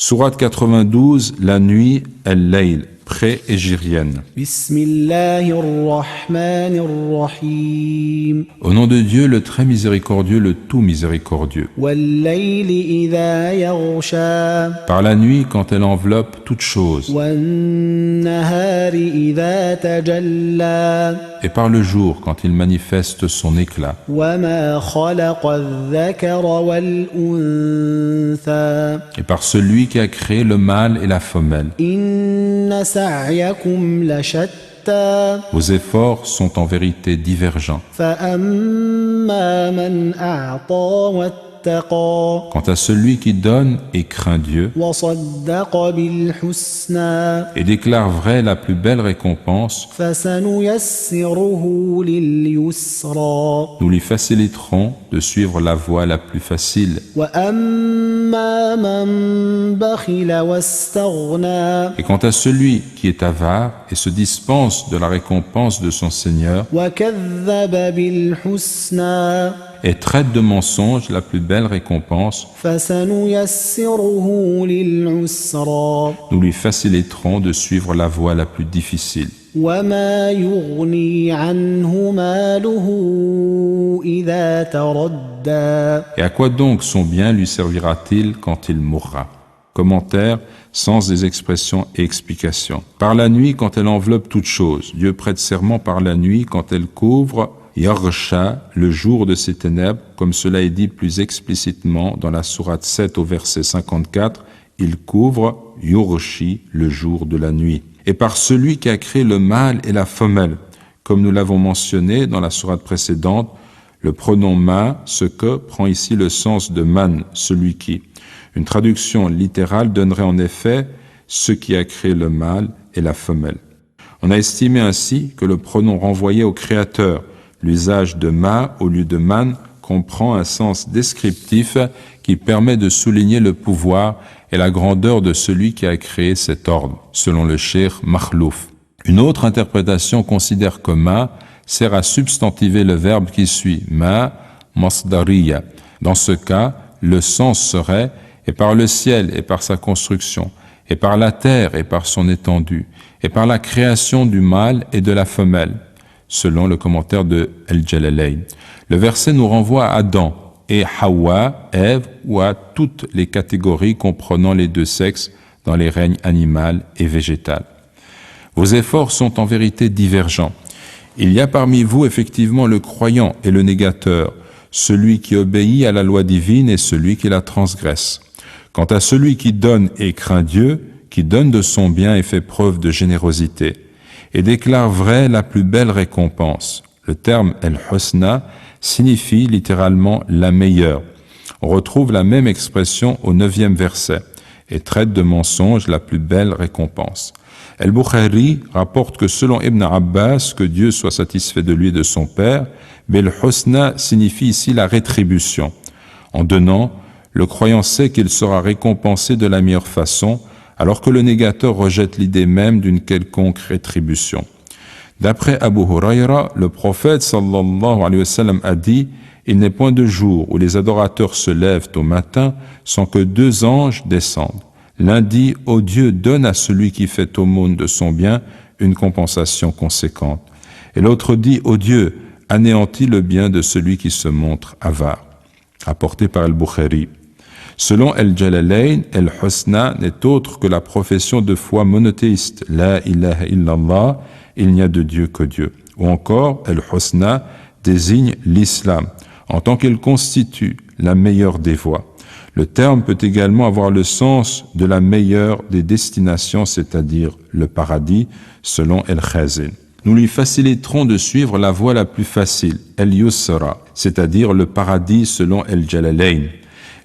Sourate 92, la nuit, al-layl, pré-égérienne. Bismillahir-Rahmanir-Rahim. Au nom de Dieu, le très miséricordieux, le tout miséricordieux. Wal-layli idha yaghsha. Par la nuit, quand elle enveloppe toute chose. Wan-nahari idha tajalla. Et par le jour, quand il manifeste son éclat. Wa ma khalaqa adh-dhakara wal-untha. Et par celui qui a créé le mâle et la femelle. Inna sa'yakum la shatta. Vos efforts sont en vérité divergents. Fa amma man a'ta wattaqa. Quant à celui qui donne et craint Dieu Wa saddaqa bil husna. et déclare vrai la plus belle récompense, فسنيسره لليسرى nous lui faciliterons de suivre la voie la plus facile. وأما من بخل واستغنى Et quant à celui qui est avare et se dispense de la récompense de son Seigneur وكذب بالحسنى et traite de mensonge la plus belle récompense, فسنيسره للعسرى nous lui faciliterons de suivre la voie la plus difficile. وما يغني عنه ماله إذا تردى Et à quoi donc son bien lui servira-t-il quand il mourra? Commentaire, sens des expressions et explications. Par la nuit, quand elle enveloppe toute chose, Dieu prête serment par la nuit quand elle couvre Yaghsha, le jour de ses ténèbres, comme cela est dit plus explicitement dans la sourate 7 au verset 54, il couvre Yughshi, le jour de la nuit. Et par celui qui a créé le mâle et la femelle, comme nous l'avons mentionné dans la sourate précédente, le pronom ma, ce que, prend ici le sens de man, celui qui. Une traduction littérale donnerait en effet ce qui a créé le mâle et la femelle. On a estimé ainsi que le pronom renvoyé au Créateur, l'usage de ma au lieu de man, comprend un sens descriptif qui permet de souligner le pouvoir et la grandeur de celui qui a créé cet ordre, selon le cheikh Makhlouf. Une autre interprétation considère que ma sert à substantiver le verbe qui suit, ma masdariya. Dans ce cas, le sens serait et par le ciel et par sa construction, et par la terre et par son étendue, et par la création du mâle et de la femelle, selon le commentaire de Al-Jalalayn. Le verset nous renvoie à Adam et Hawa, Ève, ou à toutes les catégories comprenant les deux sexes dans les règnes animal et végétal. Vos efforts sont en vérité divergents. Il y a parmi vous effectivement le croyant et le négateur, celui qui obéit à la loi divine et celui qui la transgresse. Quant à celui qui donne et craint Dieu, qui donne de son bien et fait preuve de générosité, et déclare vrai la plus belle récompense. Le terme al-husna signifie littéralement la meilleure. On retrouve la même expression au 9e verset et traite de mensonge la plus belle récompense. Al-Bukhari rapporte que selon Ibn Abbas, que Dieu soit satisfait de lui et de son père, Bil-Husna signifie ici la rétribution. En donnant, le croyant sait qu'il sera récompensé de la meilleure façon, alors que le négateur rejette l'idée même d'une quelconque rétribution. D'après Abu Huraira, le prophète sallallahu alayhi wa sallam a dit « Il n'est point de jour où les adorateurs se lèvent au matin sans que deux anges descendent. L'un dit « Ô Dieu, donne à celui qui fait aumône de son bien une compensation conséquente. » Et l'autre dit « Ô Dieu, anéantis le bien de celui qui se montre avare. » Rapporté par Al-Bukhari. Selon Al-Jalalayn, Al-Husna n'est autre que la profession de foi monothéiste. La ilaha illallah, il n'y a de Dieu que Dieu. Ou encore, Al-Husna désigne l'islam, en tant qu'il constitue la meilleure des voies. Le terme peut également avoir le sens de la meilleure des destinations, c'est-à-dire le paradis, selon Al-Khazin. Nous lui faciliterons de suivre la voie la plus facile, Al-Yusra, c'est-à-dire le paradis selon Al-Jalalayn.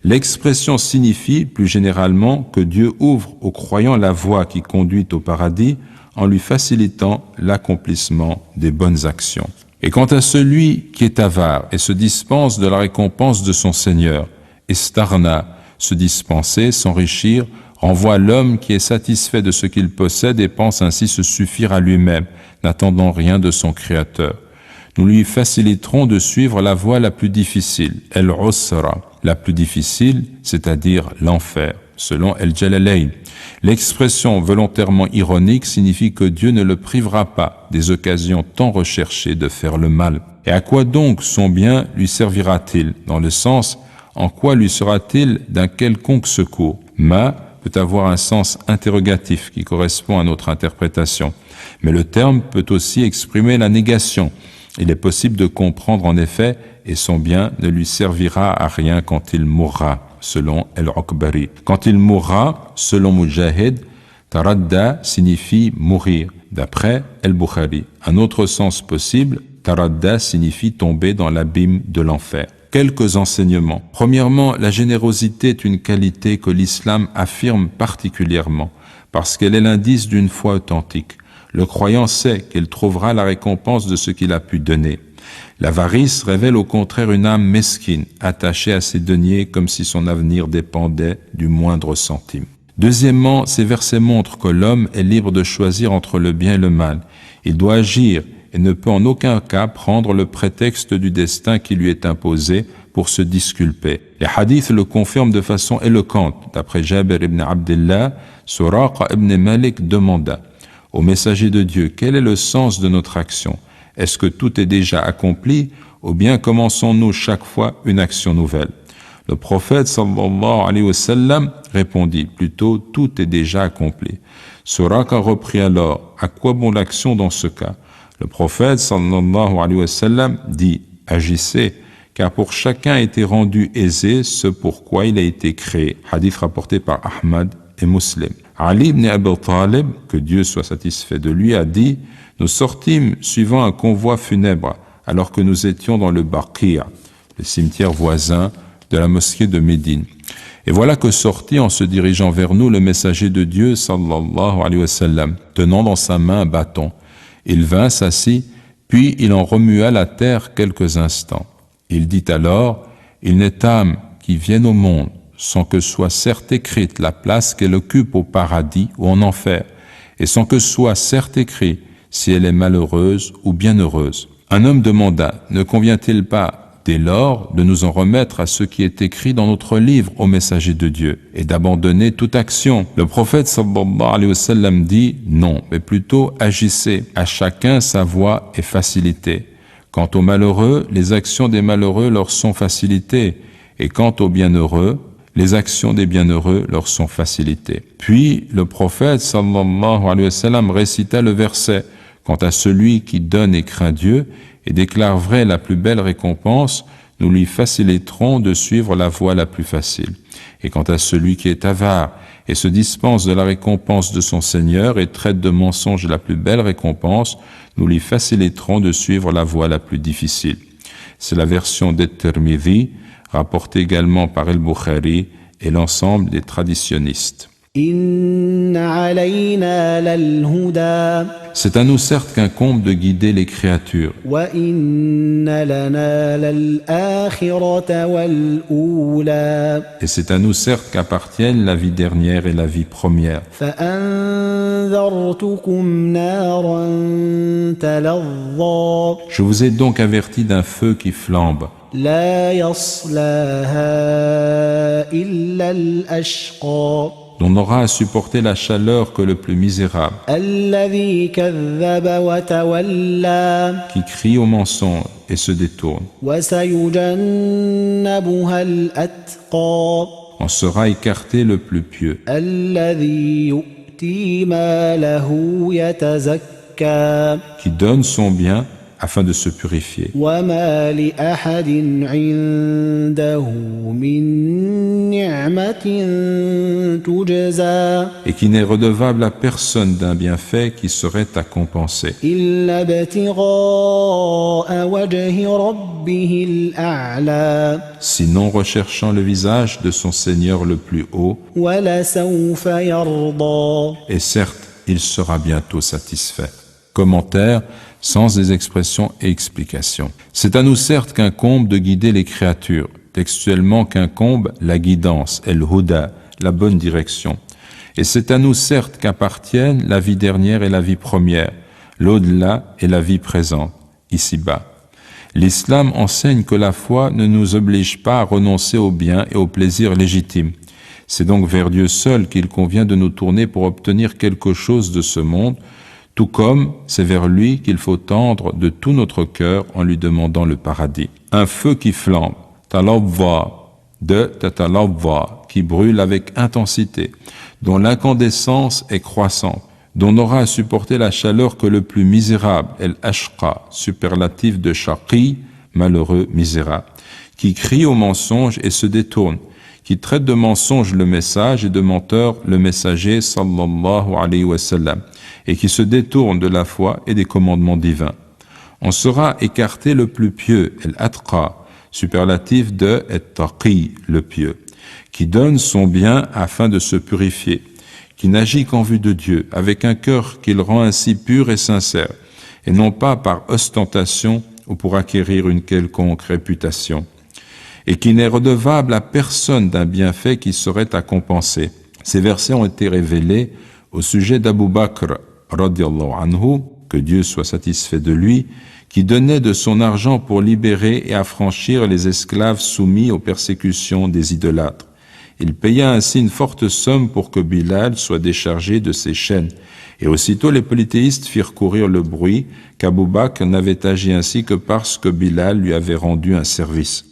L'expression signifie, plus généralement, que Dieu ouvre aux croyants la voie qui conduit au paradis en lui facilitant l'accomplissement des bonnes actions. Et quant à celui qui est avare et se dispense de la récompense de son Seigneur, istarna, se dispenser, s'enrichir, renvoie l'homme qui est satisfait de ce qu'il possède et pense ainsi se suffire à lui-même, n'attendant rien de son Créateur. Nous lui faciliterons de suivre la voie la plus difficile, al-usra, la plus difficile, c'est-à-dire l'enfer. selon El-Jalalayn. L'expression volontairement ironique signifie que Dieu ne le privera pas des occasions tant recherchées de faire le mal. Et à quoi donc son bien lui servira-t-il? Dans le sens, en quoi lui sera-t-il d'un quelconque secours? Ma peut avoir un sens interrogatif qui correspond à notre interprétation. Mais le terme peut aussi exprimer la négation. Il est possible de comprendre en effet, et son bien ne lui servira à rien quand il mourra, selon El-Okbari. Quand il mourra, selon Mujahid, taradda signifie mourir, d'après El-Bukhari. Un autre sens possible, taradda signifie tomber dans l'abîme de l'enfer. Quelques enseignements. Premièrement, la générosité est une qualité que l'islam affirme particulièrement, parce qu'elle est l'indice d'une foi authentique. Le croyant sait qu'il trouvera la récompense de ce qu'il a pu donner. L'avarice révèle au contraire une âme mesquine, attachée à ses deniers comme si son avenir dépendait du moindre centime. Deuxièmement, ces versets montrent que l'homme est libre de choisir entre le bien et le mal. Il doit agir et ne peut en aucun cas prendre le prétexte du destin qui lui est imposé pour se disculper. Les hadiths le confirment de façon éloquente. D'après Jabir ibn Abdullah, Suraqa ibn Malik demanda au messager de Dieu, quel est le sens de notre action? Est-ce que tout est déjà accompli ou bien commençons-nous chaque fois une action nouvelle? Le prophète sallallahu alayhi wa sallam répondit, plutôt tout est déjà accompli. Suraqa reprit alors, à quoi bon l'action dans ce cas? Le prophète sallallahu alayhi wa sallam dit, agissez, car pour chacun a été rendu aisé ce pourquoi il a été créé. Hadith rapporté par Ahmad et Muslim. Ali ibn Abi Talib, que Dieu soit satisfait de lui, a dit, nous sortîmes suivant un convoi funèbre, alors que nous étions dans le Baqir, le cimetière voisin de la mosquée de Médine. Et voilà que sortit en se dirigeant vers nous le messager de Dieu, sallallahu alayhi wa sallam, tenant dans sa main un bâton. Il vint, s'assit, puis il en remua la terre quelques instants. Il dit alors, il n'est âme qui vienne au monde sans que soit certes écrite la place qu'elle occupe au paradis ou en enfer, et sans que soit certes écrit si elle est malheureuse ou bienheureuse. Un homme demanda, ne convient-il pas dès lors de nous en remettre à ce qui est écrit dans notre livre au messager de Dieu et d'abandonner toute action? Le prophète sallallahu alayhi wa sallam dit, non, mais plutôt agissez, à chacun sa voie est facilitée. Quant aux malheureux, les actions des malheureux leur sont facilitées, et quant aux bienheureux, les actions des bienheureux leur sont facilitées. Puis le prophète sallallahu alayhi wa sallam récita le verset, quant à celui qui donne et craint Dieu et déclare vrai la plus belle récompense, nous lui faciliterons de suivre la voie la plus facile. Et quant à celui qui est avare et se dispense de la récompense de son Seigneur et traite de mensonge la plus belle récompense, nous lui faciliterons de suivre la voie la plus difficile. C'est la version d'At-Tirmidhi, rapportée également par El-Bukhari et l'ensemble des traditionnistes. C'est à nous certes qu'incombe de guider les créatures. Et c'est à nous certes qu'appartiennent la vie dernière et la vie première. Je vous ai donc averti d'un feu qui flambe. Dont n'aura à supporter la chaleur que le plus misérable, qui crie au mensonge et se détourne. En sera écarté le plus pieux, qui donne son bien afin de se purifier. Et qui n'est redevable à personne d'un bienfait qui serait à compenser. Sinon recherchant le visage de son Seigneur le plus haut. Et certes, il sera bientôt satisfait. Commentaire sans des expressions et explications. C'est à nous certes qu'incombe de guider les créatures, textuellement qu'incombe la guidance, el-huda, la bonne direction. Et c'est à nous certes qu'appartiennent la vie dernière et la vie première, l'au-delà et la vie présente, ici-bas. L'islam enseigne que la foi ne nous oblige pas à renoncer au bien et au plaisir légitime. C'est donc vers Dieu seul qu'il convient de nous tourner pour obtenir quelque chose de ce monde, tout comme c'est vers lui qu'il faut tendre de tout notre cœur en lui demandant le paradis. Un feu qui flambe, talawwa, de tatalawwa, qui brûle avec intensité, dont l'incandescence est croissante, dont n'aura à supporter la chaleur que le plus misérable, el-ashqa, superlatif de shaqi, malheureux, misérable, qui crie au mensonge et se détourne, qui traite de mensonge le message et de menteur le messager sallallahu alayhi wa sallam, et qui se détourne de la foi et des commandements divins. On sera écarté le plus pieux, el-atqa, superlatif de et-taqi, le pieux, qui donne son bien afin de se purifier, qui n'agit qu'en vue de Dieu, avec un cœur qu'il rend ainsi pur et sincère, et non pas par ostentation ou pour acquérir une quelconque réputation, et qui n'est redevable à personne d'un bienfait qui serait à compenser. Ces versets ont été révélés au sujet d'Abu Bakr, radiyallahu anhu, que Dieu soit satisfait de lui, qui donnait de son argent pour libérer et affranchir les esclaves soumis aux persécutions des idolâtres. Il paya ainsi une forte somme pour que Bilal soit déchargé de ses chaînes. Et aussitôt les polythéistes firent courir le bruit qu'Abu Bakr n'avait agi ainsi que parce que Bilal lui avait rendu un service.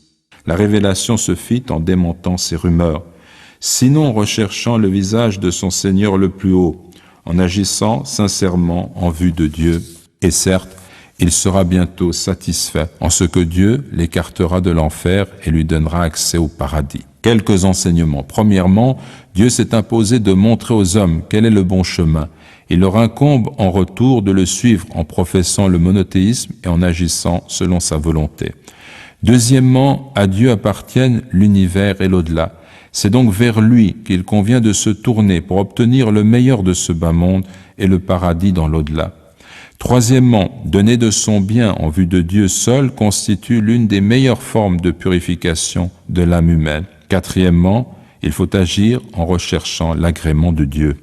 La révélation se fit en démentant ces rumeurs, sinon recherchant le visage de son Seigneur le plus haut, en agissant sincèrement en vue de Dieu. Et certes, il sera bientôt satisfait en ce que Dieu l'écartera de l'enfer et lui donnera accès au paradis. Quelques enseignements. Premièrement, Dieu s'est imposé de montrer aux hommes quel est le bon chemin. Il leur incombe en retour de le suivre en professant le monothéisme et en agissant selon sa volonté. Deuxièmement, à Dieu appartiennent l'univers et l'au-delà. C'est donc vers lui qu'il convient de se tourner pour obtenir le meilleur de ce bas monde et le paradis dans l'au-delà. Troisièmement, donner de son bien en vue de Dieu seul constitue l'une des meilleures formes de purification de l'âme humaine. Quatrièmement, il faut agir en recherchant l'agrément de Dieu.